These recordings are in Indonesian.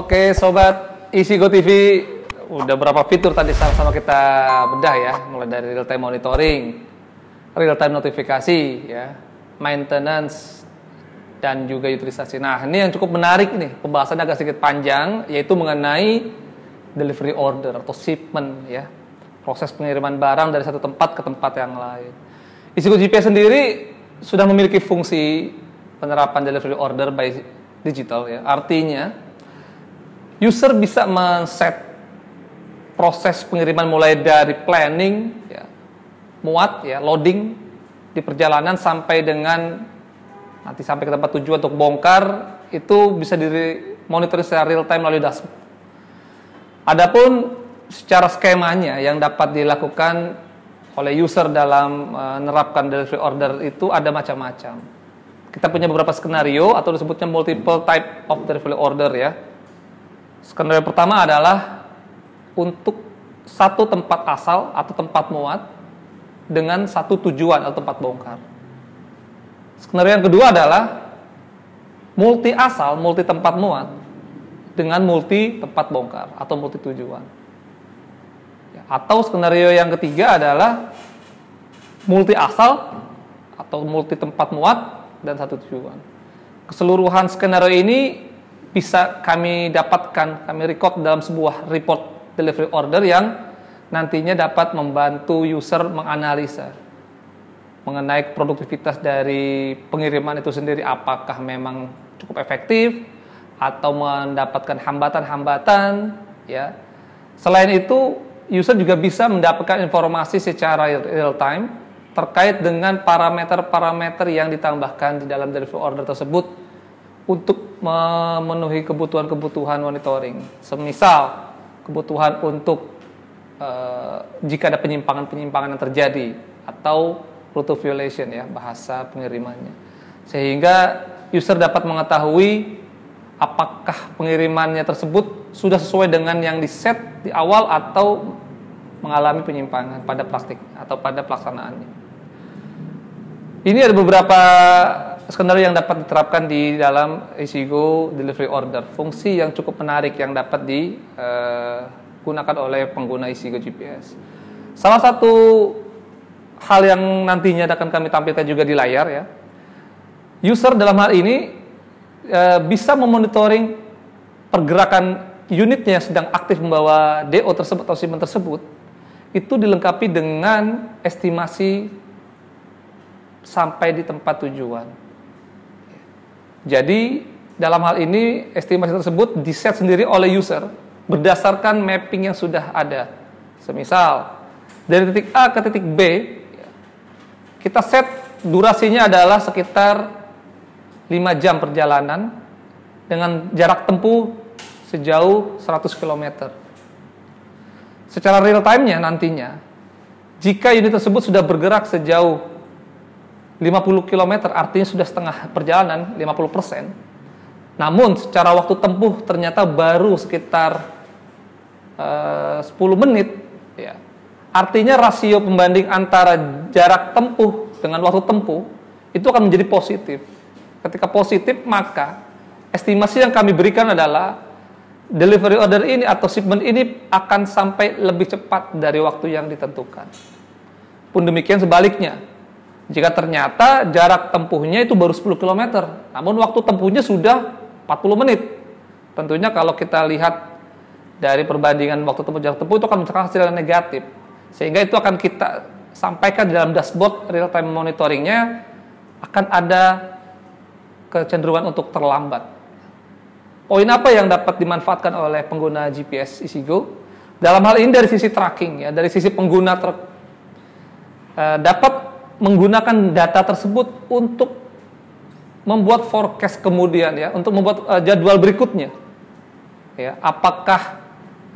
Oke, sobat Isigo TV, udah berapa fitur tadi sama-sama kita bedah ya, mulai dari real time monitoring, real time notifikasi, ya, maintenance, dan juga utilisasi. Nah, ini yang cukup menarik nih, pembahasannya agak sedikit panjang, yaitu mengenai delivery order atau shipment, ya, proses pengiriman barang dari satu tempat ke tempat yang lain. Isigo GPS sendiri sudah memiliki fungsi penerapan delivery order by digital, ya, artinya user bisa men-set proses pengiriman mulai dari planning, ya, muat, ya, loading di perjalanan sampai dengan nanti sampai ke tempat tujuan untuk bongkar, itu bisa dimonitor secara real time melalui dashboard. Adapun secara skemanya yang dapat dilakukan oleh user dalam menerapkan delivery order itu ada macam-macam. Kita punya beberapa skenario atau disebutnya multiple type of delivery order, ya. Skenario pertama adalah untuk satu tempat asal atau tempat muat dengan satu tujuan atau tempat bongkar. Skenario yang kedua adalah multi asal, multi tempat muat dengan multi tempat bongkar atau multi tujuan. Atau skenario yang ketiga adalah multi asal atau multi tempat muat dan satu tujuan. Keseluruhan skenario ini bisa kami dapatkan, kami record dalam sebuah report delivery order yang nantinya dapat membantu user menganalisa mengenai produktivitas dari pengiriman itu sendiri, apakah memang cukup efektif atau mendapatkan hambatan-hambatan, ya. Selain itu, user juga bisa mendapatkan informasi secara real time terkait dengan parameter-parameter yang ditambahkan di dalam delivery order tersebut untuk memenuhi kebutuhan-kebutuhan monitoring. Semisal kebutuhan untuk jika ada penyimpangan-penyimpangan yang terjadi atau rute violation, ya, bahasa pengirimannya. Sehingga user dapat mengetahui apakah pengirimannya tersebut sudah sesuai dengan yang di-set di awal atau mengalami penyimpangan pada praktik atau pada pelaksanaannya. Ini ada beberapa skenario yang dapat diterapkan di dalam Isigo Delivery Order. Fungsi yang cukup menarik yang dapat digunakan oleh pengguna Isigo GPS. Salah satu hal yang nantinya akan kami tampilkan juga di layar, ya. User dalam hal ini bisa memonitoring pergerakan unitnya yang sedang aktif membawa DO tersebut atau shipment tersebut. Itu dilengkapi dengan estimasi sampai di tempat tujuan. Jadi dalam hal ini estimasi tersebut di-set sendiri oleh user berdasarkan mapping yang sudah ada. Semisal dari titik A ke titik B, kita set durasinya adalah sekitar 5 jam perjalanan dengan jarak tempuh sejauh 100 km. Secara real time-nya nantinya, jika unit tersebut sudah bergerak sejauh 50 km, artinya sudah setengah perjalanan, 50%. Namun secara waktu tempuh ternyata baru sekitar 10 menit, ya. Artinya rasio pembanding antara jarak tempuh dengan waktu tempuh itu akan menjadi positif. Ketika positif, maka estimasi yang kami berikan adalah delivery order ini atau shipment ini akan sampai lebih cepat dari waktu yang ditentukan. Pun demikian sebaliknya, jika ternyata jarak tempuhnya itu baru 10 km, namun waktu tempuhnya sudah 40 menit. Tentunya kalau kita lihat dari perbandingan waktu tempuh jarak tempuh itu akan mencapai hasil yang negatif. Sehingga itu akan kita sampaikan di dalam dashboard real time monitoringnya, akan ada kecenderungan untuk terlambat. Poin apa yang dapat dimanfaatkan oleh pengguna GPS Isigo? Dalam hal ini dari sisi tracking, ya, dari sisi pengguna dapat menggunakan data tersebut untuk membuat forecast kemudian, ya, untuk membuat jadwal berikutnya, ya, apakah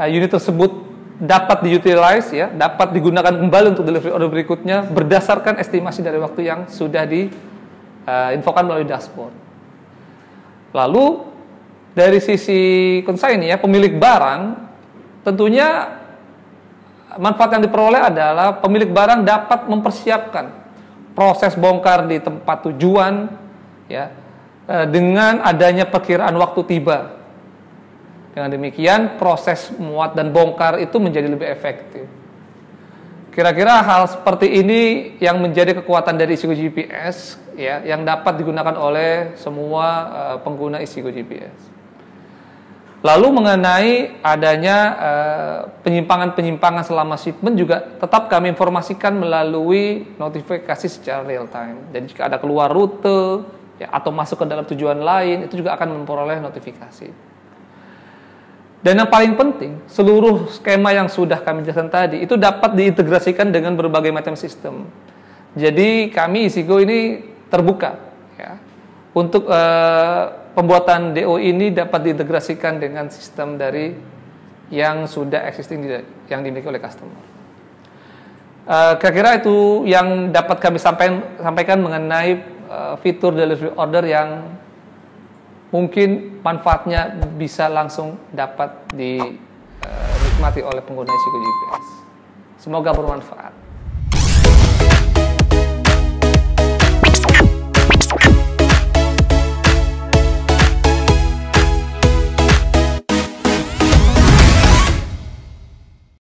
unit tersebut dapat diutilize, ya, dapat digunakan kembali untuk delivery order berikutnya berdasarkan estimasi dari waktu yang sudah diinfokan melalui dashboard. Lalu dari sisi consignee, ya, pemilik barang, tentunya manfaat yang diperoleh adalah pemilik barang dapat mempersiapkan proses bongkar di tempat tujuan, ya, dengan adanya perkiraan waktu tiba. Dengan demikian, proses muat dan bongkar itu menjadi lebih efektif. Kira-kira hal seperti ini yang menjadi kekuatan dari Isigo GPS, ya, yang dapat digunakan oleh semua pengguna Isigo GPS. Lalu mengenai adanya penyimpangan-penyimpangan selama shipment juga tetap kami informasikan melalui notifikasi secara real time. Jadi jika ada keluar rute, ya, atau masuk ke dalam tujuan lain, itu juga akan memperoleh notifikasi. Dan yang paling penting, seluruh skema yang sudah kami jelaskan tadi itu dapat diintegrasikan dengan berbagai macam sistem. Jadi kami Isigo ini terbuka, ya, untuk pembuatan DO ini dapat diintegrasikan dengan sistem dari yang sudah existing yang dimiliki oleh customer. Kira-kira itu yang dapat kami sampaikan mengenai fitur delivery order yang mungkin manfaatnya bisa langsung dapat dinikmati oleh pengguna Isigo GPS. Semoga bermanfaat.